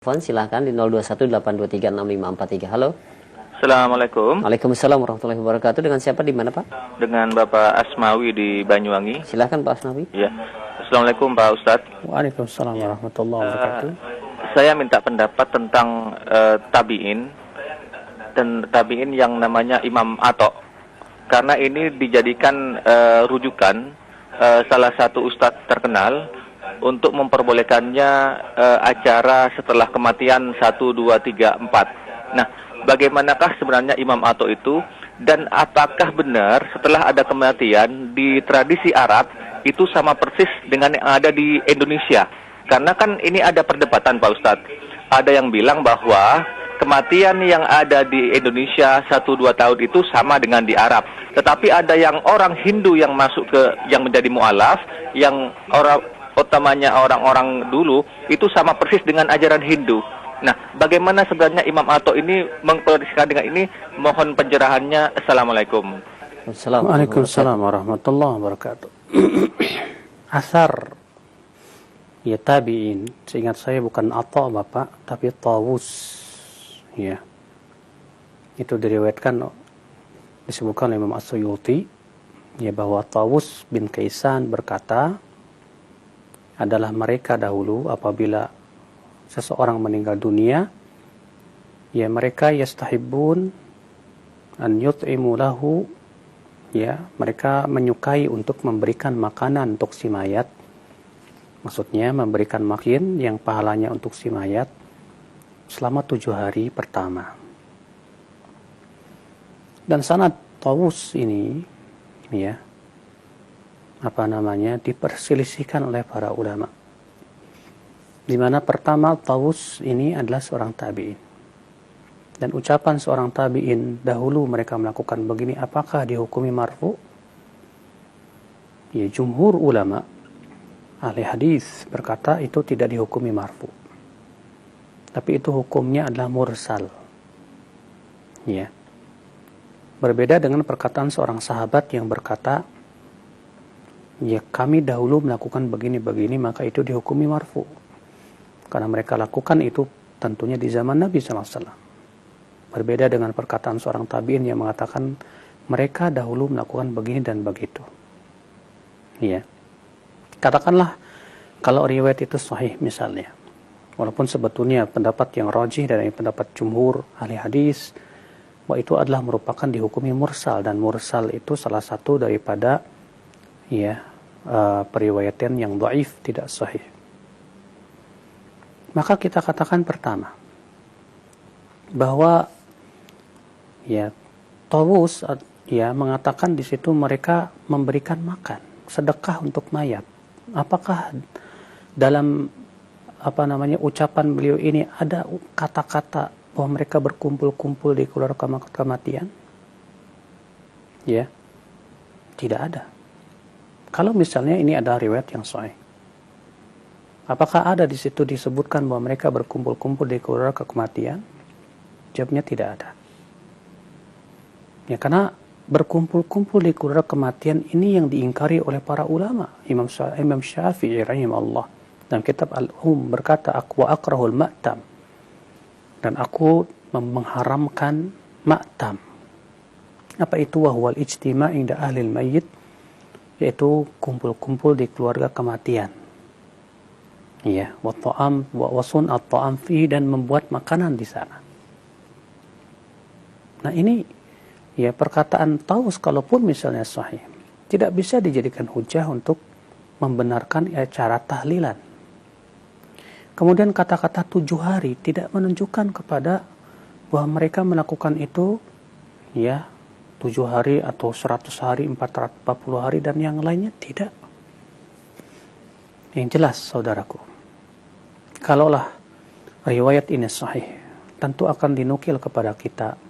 Silahkan di 0218236543. Halo. Assalamualaikum. Waalaikumsalam warahmatullahi wabarakatuh. Dengan siapa, di mana, Pak? Dengan Bapak Asmawi di Banyuwangi. Silahkan, Pak Asmawi. Ya. Assalamualaikum Pak Ustadz. Waalaikumsalam warahmatullahi wabarakatuh. Saya minta pendapat tentang tabi'in dan tabi'in yang namanya Imam Ato. Karena ini dijadikan rujukan salah satu ustadz terkenal untuk memperbolehkannya acara setelah kematian 1, 2, 3, 4. Nah, bagaimanakah sebenarnya Imam Ato itu, dan apakah benar setelah ada kematian di tradisi Arab itu sama persis dengan yang ada di Indonesia? Karena kan ini ada perdebatan, Pak Ustadz. Ada yang bilang bahwa kematian yang ada di Indonesia 1-2 tahun itu sama dengan di Arab. Tetapi ada yang orang Hindu yang masuk yang menjadi mu'alaf, yang utamanya orang-orang dulu itu sama persis dengan ajaran Hindu. Nah, bagaimana sebenarnya Imam Ato ini mengklarifikasi dengan ini? Mohon pencerahannya. Assalamualaikum. Waalaikumsalam warahmatullahi wabarakatuh. Asar ya tabi'in, seingat saya bukan Ato Bapak, tapi Tawus. Ya. Itu diriwayatkan, disebutkan oleh Imam As-Suyuti, ya, bahwa Tawus bin Kaisan berkata, adalah mereka dahulu apabila seseorang meninggal dunia, ya, mereka yastahibbun an yut'imu lahu, ya, mereka menyukai untuk memberikan makanan untuk si mayat. Maksudnya memberikan makin yang pahalanya untuk si mayat selama 7 hari pertama. Dan sanad Tawus ini, ya, diperselisihkan oleh para ulama. Di mana pertama, Tawus ini adalah seorang tabi'in. Dan ucapan seorang tabi'in dahulu mereka melakukan begini, apakah dihukumi marfu? Ya, jumhur ulama ahli hadis berkata itu tidak dihukumi marfu. Tapi itu hukumnya adalah mursal. Ya. Berbeda dengan perkataan seorang sahabat yang berkata, ya, kami dahulu melakukan begini-begini, maka itu dihukumi marfu. Karena mereka lakukan itu tentunya di zaman Nabi SAW. Berbeda dengan perkataan seorang tabi'in yang mengatakan mereka dahulu melakukan begini dan begitu. Ya. Katakanlah kalau riwayat itu sahih misalnya. Walaupun sebetulnya pendapat yang rajih dari pendapat jumhur ahli hadis, bahwa itu adalah merupakan dihukumi mursal, dan mursal itu salah satu daripada, ya, periwayatan yang dhaif, tidak sahih. Maka kita katakan pertama bahwa, ya, Tawus, ya, mengatakan di situ mereka memberikan makan, sedekah untuk mayat. Apakah dalam ucapan beliau ini ada kata-kata bahwa mereka berkumpul-kumpul di keluarga kematian? Ya, tidak ada. Kalau misalnya ini ada riwayat yang sahih, apakah ada di situ disebutkan bahwa mereka berkumpul-kumpul di keluarga kematian? Jawabnya tidak ada. Ya, karena berkumpul-kumpul di keluarga kematian ini yang diingkari oleh para ulama. Imam Syafi'i rahimahullah dalam kitab Al-Um berkata, aku akrahul ma'tam, dan aku mengharamkan ma'tam. Apa itu? Wahwal ijtima' inda ahlil mayyit, yaitu kumpul-kumpul di keluarga kematian. Ya, wa ta'am wa sun at-ta'am fi, dan membuat makanan di sana. Nah, ini, ya, perkataan Tawus kalaupun misalnya sahih, tidak bisa dijadikan hujah untuk membenarkan acara tahlilan. Kemudian kata-kata 7 hari tidak menunjukkan kepada bahwa mereka melakukan itu, ya, 7 hari atau 100 hari, 440 hari, dan yang lainnya tidak. Yang jelas, saudaraku, kalaulah riwayat ini sahih, tentu akan dinukil kepada kita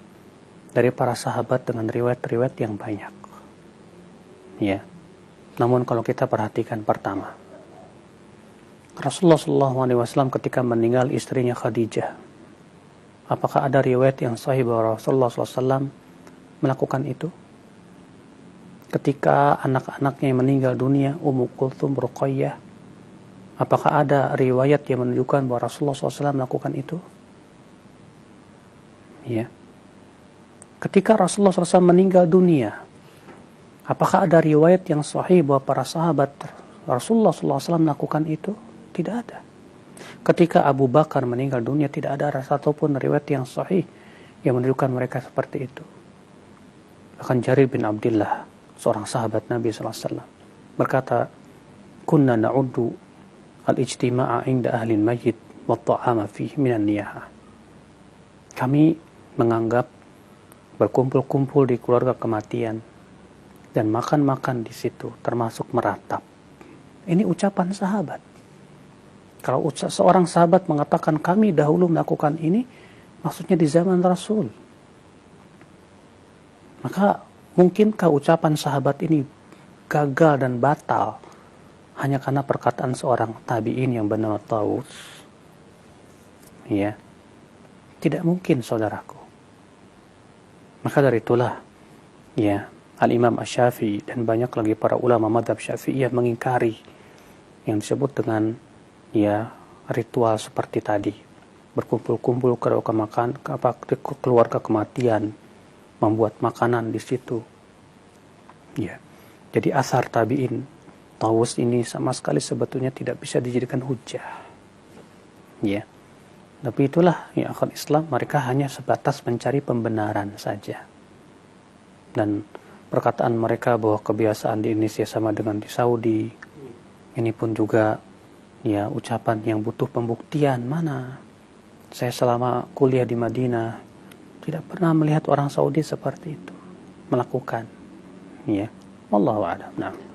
dari para sahabat dengan riwayat-riwayat yang banyak. Ya. Namun kalau kita perhatikan pertama, Rasulullah SAW ketika meninggal istrinya Khadijah, apakah ada riwayat yang sahih bahwa Rasulullah SAW melakukan itu? Ketika anak-anaknya yang meninggal dunia, Ummu Kulthum, Ruqayyah, Apakah ada riwayat yang menunjukkan bahwa Rasulullah SAW melakukan itu? Ya. Ketika Rasulullah SAW meninggal dunia, apakah ada riwayat yang sahih bahwa para sahabat Rasulullah SAW melakukan itu? Tidak ada. Ketika Abu Bakar meninggal dunia, tidak ada satupun riwayat yang sahih yang menunjukkan mereka seperti itu. Bahkan Jarir bin Abdullah, seorang sahabat Nabi SAW, berkata, "Kunna na'uddu al-ijtima'a inda ahli al-mayyit wa ta'ama fihi minan niyaha." Kami menganggap berkumpul-kumpul di keluarga kematian dan makan-makan di situ termasuk meratap. Ini ucapan sahabat. Kalau seorang sahabat mengatakan kami dahulu melakukan ini, maksudnya di zaman Rasul. Maka mungkinkah ucapan sahabat ini gagal dan batal hanya karena perkataan seorang tabi'in yang bernama Tawus? Ya, tidak mungkin, saudaraku. Maka dari itulah, ya, Al-Imam Asy-Syafi'i dan banyak lagi para ulama mazhab Syafi'iyah mengingkari yang disebut dengan, ya, ritual seperti tadi, berkumpul-kumpul ke keluarga kematian, membuat makanan di situ. Ya. Jadi asar tabi'in Tawus ini sama sekali sebetulnya tidak bisa dijadikan hujah. Ya. Tapi itulah ya akhwat Islam, mereka hanya sebatas mencari pembenaran saja. Dan perkataan mereka bahwa kebiasaan di Indonesia sama dengan di Saudi, ini pun juga ya ucapan yang butuh pembuktian. Mana? Saya selama kuliah di Madinah tidak pernah melihat orang Saudi seperti itu melakukan. Ya, wallahu a'lam. Nah.